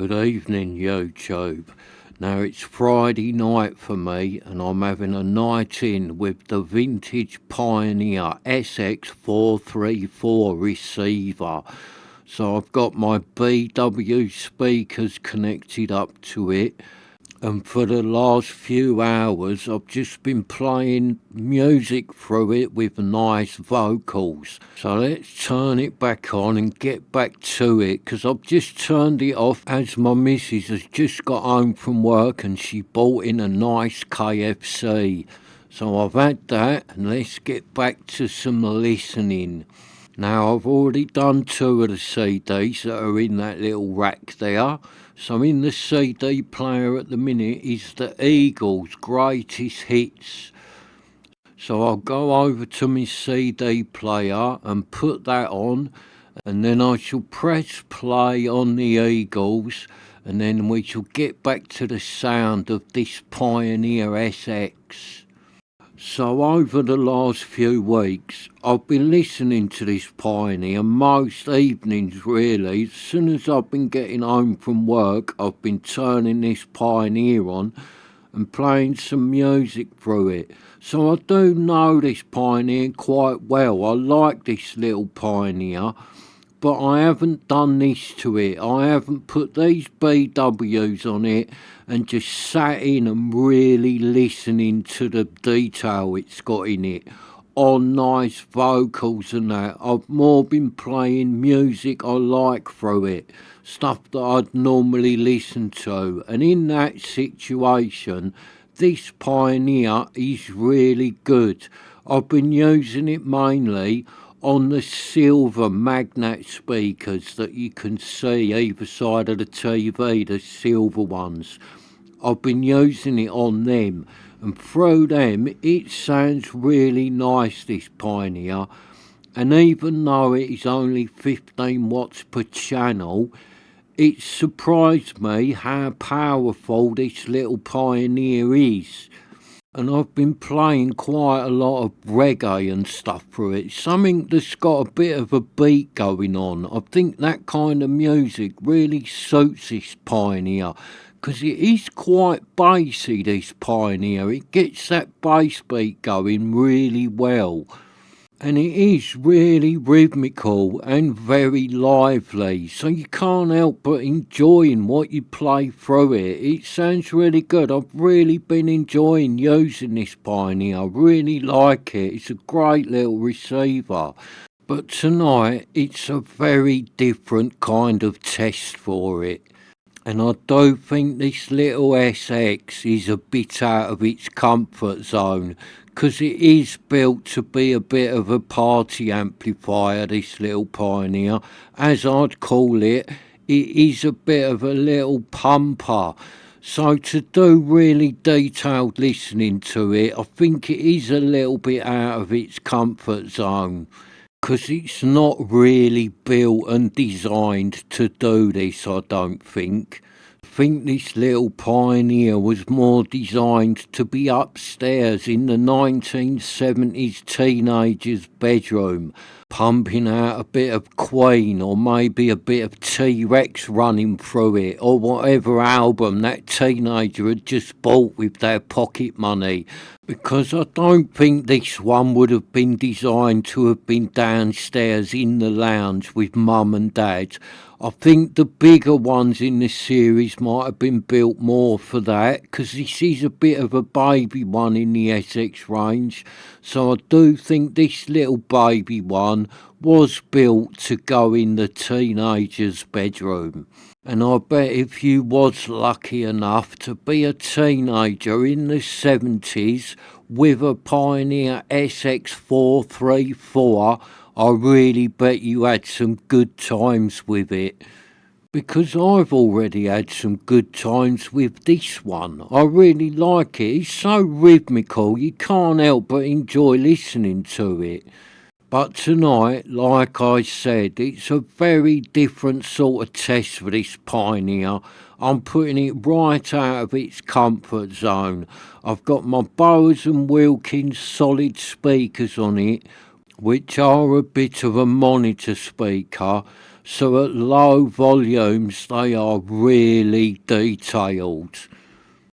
Good evening, YouTube. Now it's Friday night for me and I'm having a night in with the vintage Pioneer SX434 receiver. So I've got my BW speakers connected up to it, and for the last few hours I've just been playing music through it with nice vocals. So let's turn it back on and get back to it, because I've just turned it off as my missus has just got home from work and she bought in a nice KFC. So I've had that, and let's get back to some listening. Now I've already done 2 of the CDs that are in that little rack there. So in the CD player at the minute is the Eagles' greatest hits. So I'll go over to my CD player and put that on, and then I shall press play on the Eagles, and then we shall get back to the sound of this Pioneer SX. So over the last few weeks, I've been listening to this Pioneer most evenings really. As soon as I've been getting home from work, I've been turning this Pioneer on and playing some music through it. So I do know this Pioneer quite well. I like this little Pioneer, but I haven't done this to it. I haven't put these BWs on it and just sat in and really listening to the detail it's got in it, on nice vocals and that. I've more been playing music I like through it, stuff that I'd normally listen to, and in that situation this Pioneer is really good. I've been using it mainly on the silver magnet speakers that you can see either side of the TV, the silver ones. I've been using it on them, and through them it sounds really nice, this Pioneer. And even though it is only 15 watts per channel, it surprised me how powerful this little Pioneer is. And I've been playing quite a lot of reggae and stuff through it, something that's got a bit of a beat going on. I think that kind of music really suits this Pioneer, because it is quite bassy, this Pioneer. It gets that bass beat going really well. And it is really rhythmical and very lively, so you can't help but enjoying what you play through it. It sounds really good. I've really been enjoying using this Pioneer. I really like it. It's a great little receiver. But tonight it's a very different kind of test for it. And I do think this little SX is a bit out of its comfort zone, because it is built to be a bit of a party amplifier, this little Pioneer, as I'd call it. It is a bit of a little pumper. So to do really detailed listening to it, I think it is a little bit out of its comfort zone, because it's not really built and designed to do this, I don't think. I think this little Pioneer was more designed to be upstairs in the 1970s teenager's bedroom, pumping out a bit of Queen, or maybe a bit of T-Rex running through it, or whatever album that teenager had just bought with their pocket money. Because I don't think this one would have been designed to have been downstairs in the lounge with mum and dad. I think the bigger ones in the series might have been built more for that, because this is a bit of a baby one in the SX range. So I do think this little baby one was built to go in the teenager's bedroom. And I bet if you was lucky enough to be a teenager in the 70s with a Pioneer SX434, I really bet you had some good times with it. Because I've already had some good times with this one. I really like it. It's so rhythmical, you can't help but enjoy listening to it. But tonight, like I said, it's a very different sort of test for this Pioneer. I'm putting it right out of its comfort zone. I've got my Bowers & Wilkins solid speakers on it, which are a bit of a monitor speaker. so at low volumes they are really detailed.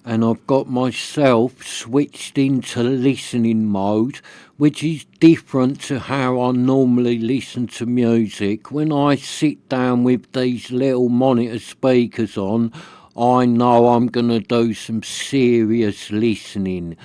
And I've got myself switched into listening mode, which is different to how I normally listen to music. When I sit down with these little monitor speakers on, I know I'm going to do some serious listening.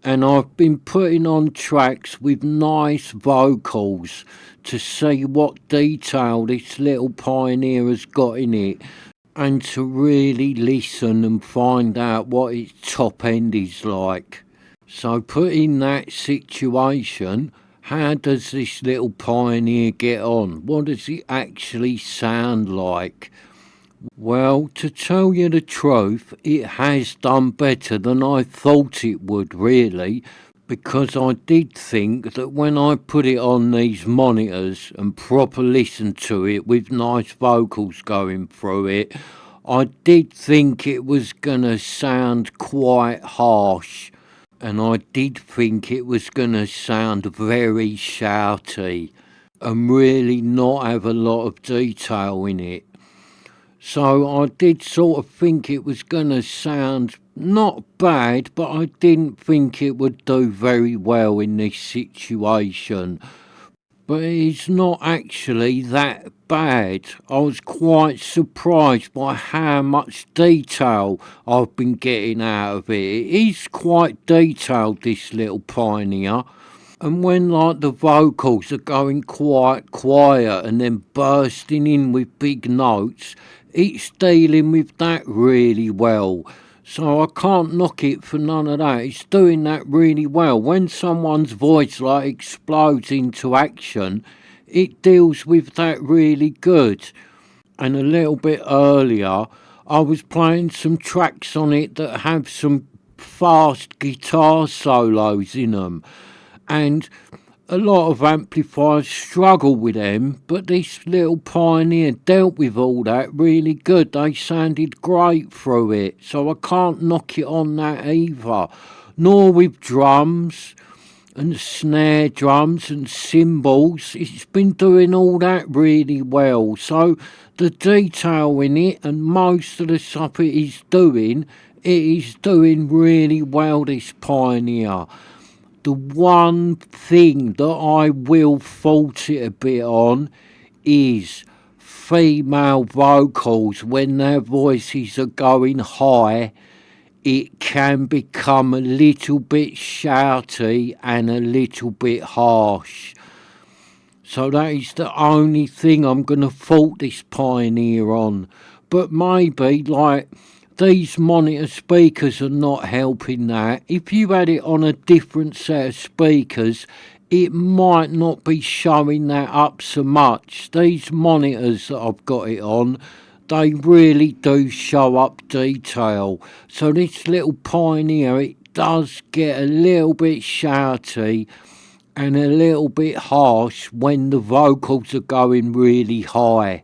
And I've been putting on tracks with nice vocals to see what detail this little Pioneer has got in it, and to really listen and find out what its top end is like. So put in that situation, how does this little Pioneer get on? What does it actually sound like? Well, to tell you the truth, it has done better than I thought it would, really, because I did think that when I put it on these monitors and proper listened to it with nice vocals going through it, I did think it was gonna sound quite harsh, and I did think it was gonna sound very shouty and really not have a lot of detail in it. So I did sort of think it was going to sound not bad, but I didn't think it would do very well in this situation. But it's not actually that bad. I was quite surprised by how much detail I've been getting out of it. It is quite detailed, this little Pioneer. And when like the vocals are going quite quiet and then bursting in with big notes, it's dealing with that really well. So I can't knock it for none of that. It's doing that really well. When someone's voice like explodes into action, it deals with that really good. And a little bit earlier, I was playing some tracks on it that have some fast guitar solos in them, and a lot of amplifiers struggle with them, but this little Pioneer dealt with all that really good. They sounded great through it, so I can't knock it on that either. Nor with drums and snare drums and cymbals. It's been doing all that really well. So the detail in it and most of the stuff it is doing really well, this Pioneer. The one thing that I will fault it a bit on is female vocals. When their voices are going high, it can become a little bit shouty and a little bit harsh. So that is the only thing I'm going to fault this Pioneer on. But maybe, like, these monitor speakers are not helping that. If you had it on a different set of speakers, it might not be showing that up so much. These monitors that I've got it on, they really do show up detail. So this little Pioneer, it does get a little bit shouty and a little bit harsh when the vocals are going really high.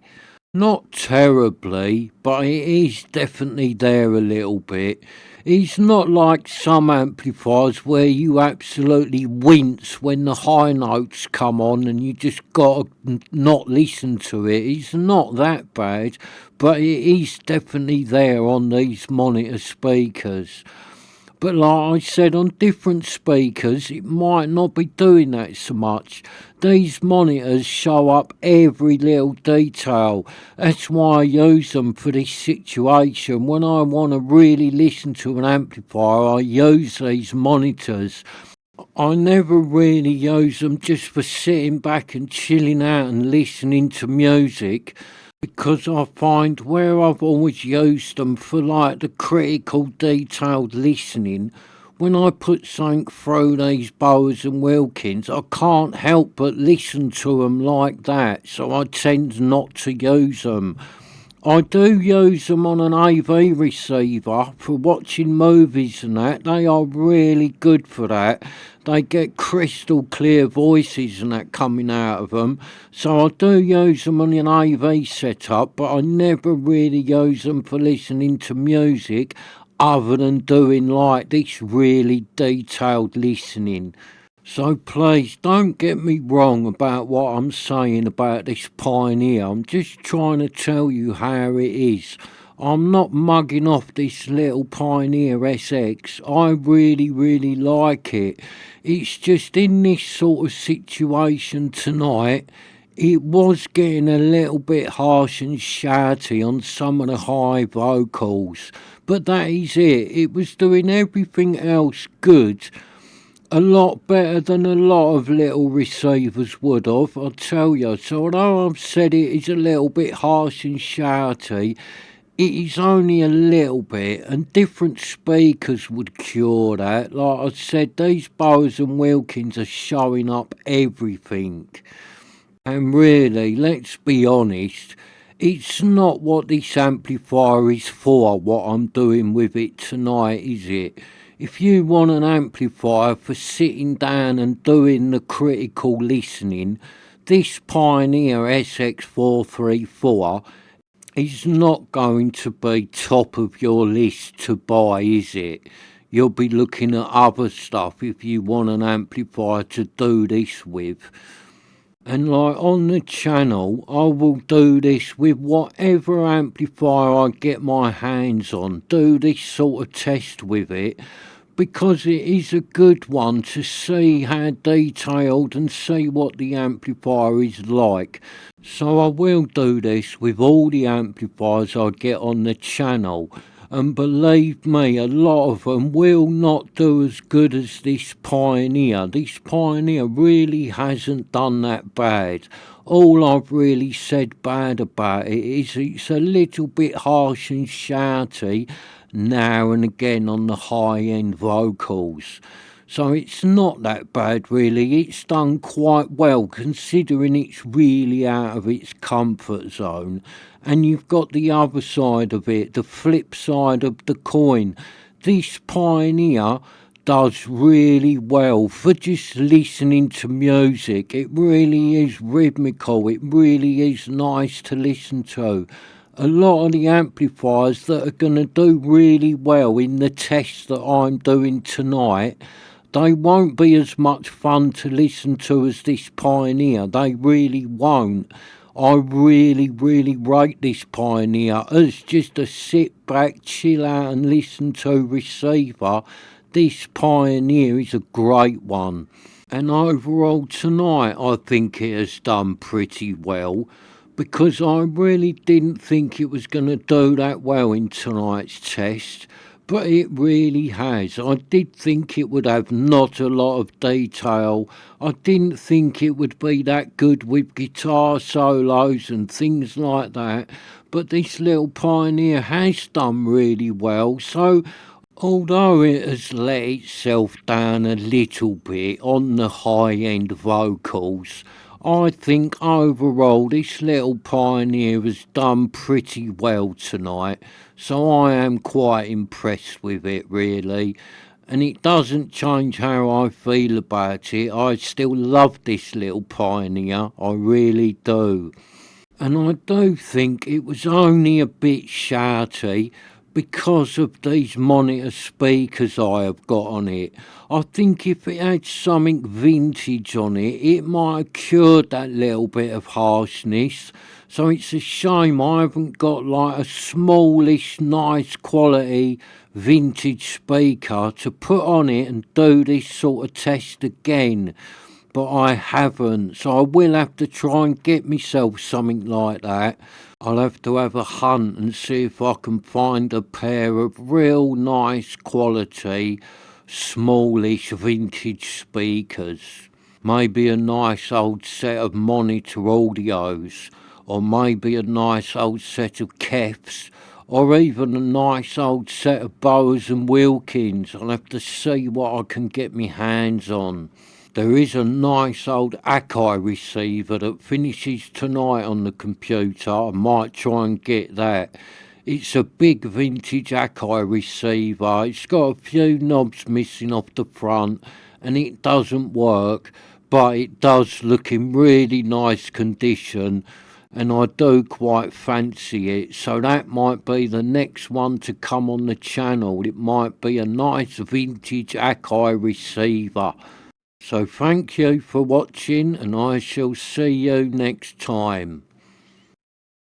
Not terribly, but it is definitely there a little bit. It's not like some amplifiers where you absolutely wince when the high notes come on and you just got to not listen to it. It's not that bad, but it is definitely there on these monitor speakers. But like I said, on different speakers, it might not be doing that so much. These monitors show up every little detail. That's why I use them for this situation. When I want to really listen to an amplifier, I use these monitors. I never really use them just for sitting back and chilling out and listening to music, because I find where I've always used them for like the critical detailed listening, when I put something through these Bowers and Wilkins, I can't help but listen to them like that, so I tend not to use them. I do use them on an AV receiver for watching movies and that. They are really good for that. They get crystal clear voices and that coming out of them. So I do use them on an AV setup, but I never really use them for listening to music other than doing like this really detailed listening. So please don't get me wrong about what I'm saying about this Pioneer. I'm just trying to tell you how it is. I'm not mugging off this little Pioneer SX. I really like it. It's just in this sort of situation tonight, it was getting a little bit harsh and shouty on some of the high vocals. But that is it. It was doing everything else good, a lot better than a lot of little receivers would have, I'll tell you. So although I've said it is a little bit harsh and shouty, it is only a little bit, and different speakers would cure that. Like I said, these Bowers and Wilkins are showing up everything. And really, let's be honest, it's not what this amplifier is for, what I'm doing with it tonight, is it? If you want an amplifier for sitting down and doing the critical listening, this Pioneer SX434 is not going to be top of your list to buy, is it? You'll be looking at other stuff if you want an amplifier to do this with. And like on the channel, I will do this with whatever amplifier I get my hands on. Do this sort of test with it, because it is a good one to see how detailed and see what the amplifier is like. So I will do this with all the amplifiers I get on the channel. And believe me, a lot of them will not do as good as this Pioneer. This Pioneer really hasn't done that bad. All I've really said bad about it is it's a little bit harsh and shouty now and again on the high-end vocals. So it's not that bad really. It's done quite well considering it's really out of its comfort zone. And you've got the other side of it, the flip side of the coin. This Pioneer does really well for just listening to music. It really is rhythmical. It really is nice to listen to. A lot of the amplifiers that are going to do really well in the test that I'm doing tonight, they won't be as much fun to listen to as this Pioneer. They really won't. I really rate this Pioneer as just a sit back, chill out and listen to receiver. This Pioneer is a great one. And overall tonight I think it has done pretty well, because I really didn't think it was going to do that well in tonight's test, but it really has. I did think it would have not a lot of detail. I didn't think it would be that good with guitar solos and things like that, but this little Pioneer has done really well. So although it has let itself down a little bit on the high-end vocals, I think overall this little Pioneer has done pretty well tonight, so I am quite impressed with it really. And it doesn't change how I feel about it. I still love this little Pioneer, I really do. And I do think it was only a bit shouty because of these monitor speakers I have got on it. I think if it had something vintage on it, it might have cured that little bit of harshness. So it's a shame I haven't got like a smallish, nice quality vintage speaker to put on it and do this sort of test again, but I haven't, so I will have to try and get myself something like that. I'll have to have a hunt and see if I can find a pair of real nice quality, smallish vintage speakers. Maybe a nice old set of monitor audios, or maybe a nice old set of Kefs, or even a nice old set of Bowers and Wilkins. I'll have to see what I can get my hands on. There is a nice old Akai receiver that finishes tonight on the computer. I might try and get that. It's a big vintage Akai receiver. It's got a few knobs missing off the front and it doesn't work, but it does look in really nice condition and I do quite fancy it. So that might be the next one to come on the channel. It might be a nice vintage Akai receiver. So thank you for watching, and I shall see you next time.